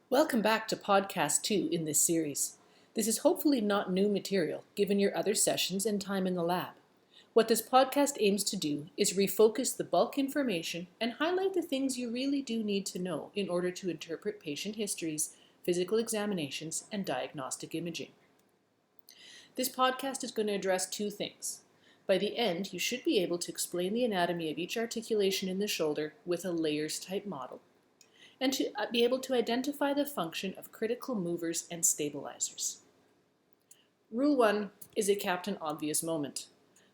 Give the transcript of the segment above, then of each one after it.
Welcome back to podcast 2 in this series. This is hopefully not new material given your other sessions and time in the lab. What this podcast aims to do is refocus the bulk information and highlight the things you really do need to know in order to interpret patient histories, physical examinations, and diagnostic imaging. This podcast is going to address two things. By the end, you should be able to explain the anatomy of each articulation in the shoulder with a layers type model, and to be able to identify the function of critical movers and stabilizers. Rule 1 is a Captain Obvious moment,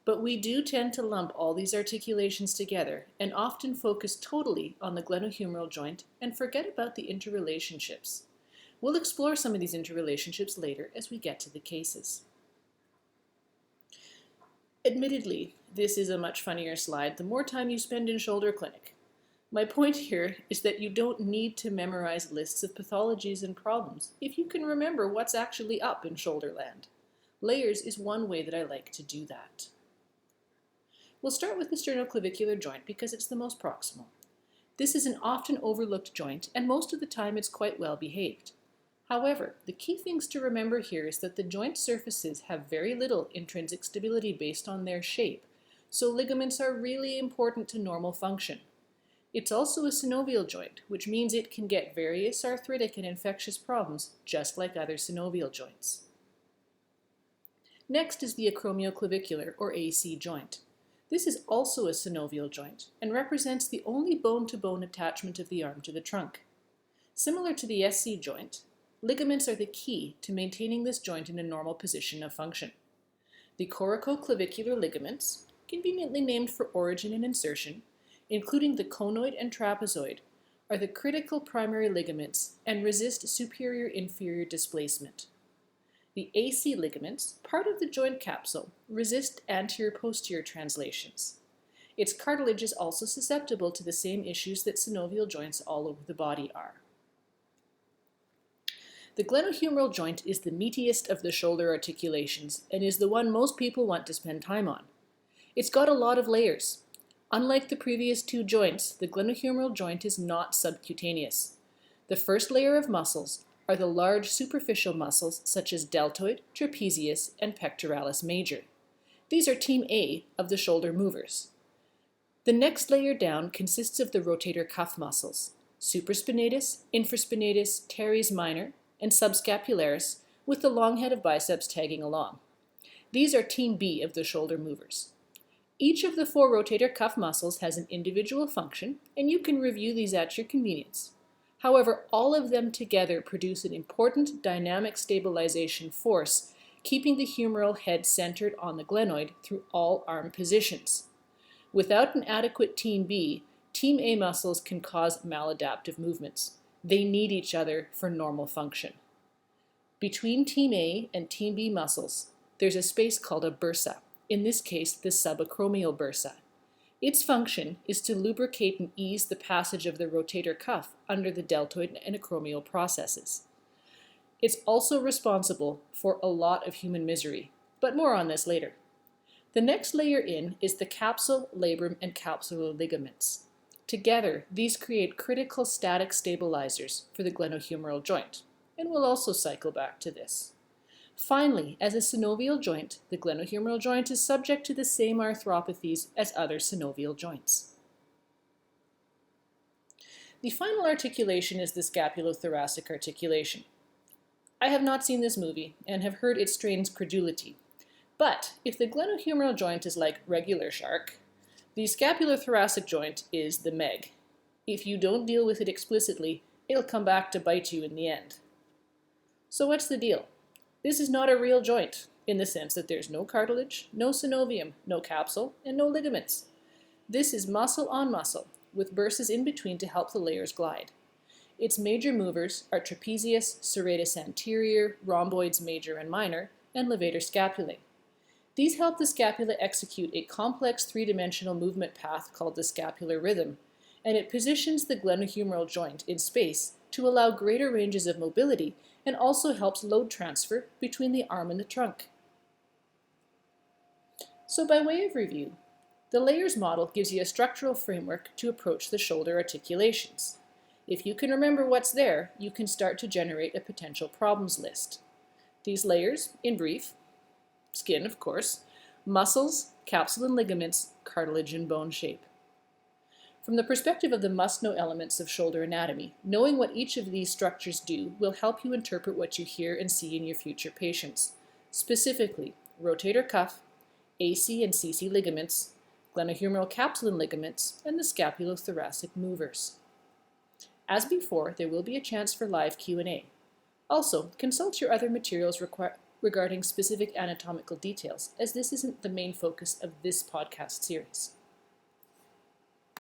but we do tend to lump all these articulations together and often focus totally on the glenohumeral joint and forget about the interrelationships. We'll explore some of these interrelationships later as we get to the cases. Admittedly, this is a much funnier slide the more time you spend in shoulder clinic. My point here is that you don't need to memorize lists of pathologies and problems if you can remember what's actually up in shoulder land. Layers is one way that I like to do that. We'll start with the sternoclavicular joint because it's the most proximal. This is an often overlooked joint, and most of the time it's quite well behaved. However, the key things to remember here is that the joint surfaces have very little intrinsic stability based on their shape, so ligaments are really important to normal function. It's also a synovial joint, which means it can get various arthritic and infectious problems just like other synovial joints. Next is the acromioclavicular or AC joint. This is also a synovial joint and represents the only bone-to-bone attachment of the arm to the trunk. Similar to the SC joint, ligaments are the key to maintaining this joint in a normal position of function. The coracoclavicular ligaments, conveniently named for origin and insertion, including the conoid and trapezoid, are the critical primary ligaments and resist superior-inferior displacement. The AC ligaments, part of the joint capsule, resist anterior-posterior translations. Its cartilage is also susceptible to the same issues that synovial joints all over the body are. The glenohumeral joint is the meatiest of the shoulder articulations and is the one most people want to spend time on. It's got a lot of layers. Unlike the previous two joints, the glenohumeral joint is not subcutaneous. The first layer of muscles are the large superficial muscles such as deltoid, trapezius, and pectoralis major. These are team A of the shoulder movers. The next layer down consists of the rotator cuff muscles, supraspinatus, infraspinatus, teres minor, and subscapularis, with the long head of biceps tagging along. These are team B of the shoulder movers. Each of the four rotator cuff muscles has an individual function, and you can review these at your convenience. However, all of them together produce an important dynamic stabilization force, keeping the humeral head centered on the glenoid through all arm positions. Without an adequate team B, team A muscles can cause maladaptive movements. They need each other for normal function. Between team A and team B muscles, there's a space called a bursa. In this case, the subacromial bursa. Its function is to lubricate and ease the passage of the rotator cuff under the deltoid and acromial processes. It's also responsible for a lot of human misery, but more on this later. The next layer in is the capsule, labrum, and capsular ligaments. Together, these create critical static stabilizers for the glenohumeral joint, and we'll also cycle back to this. Finally, as a synovial joint, the glenohumeral joint is subject to the same arthropathies as other synovial joints. The final articulation is the scapulothoracic articulation. I have not seen this movie and have heard it strains credulity. But if the glenohumeral joint is like regular shark, the scapulothoracic joint is the Meg. If you don't deal with it explicitly, it'll come back to bite you in the end. So what's the deal? This is not a real joint, in the sense that there's no cartilage, no synovium, no capsule, and no ligaments. This is muscle on muscle, with bursas in between to help the layers glide. Its major movers are trapezius, serratus anterior, rhomboids major and minor, and levator scapulae. These help the scapula execute a complex three-dimensional movement path called the scapular rhythm, and it positions the glenohumeral joint in space to allow greater ranges of mobility and also helps load transfer between the arm and the trunk. So by way of review, the layers model gives you a structural framework to approach the shoulder articulations. If you can remember what's there, you can start to generate a potential problems list. These layers, in brief: skin, of course, muscles, capsule and ligaments, cartilage and bone shape. From the perspective of the must-know elements of shoulder anatomy, knowing what each of these structures do will help you interpret what you hear and see in your future patients. Specifically, rotator cuff, AC and CC ligaments, glenohumeral capsule and ligaments, and the scapulothoracic movers. As before, there will be a chance for live Q&A. Also, consult your other materials regarding specific anatomical details, as this isn't the main focus of this podcast series.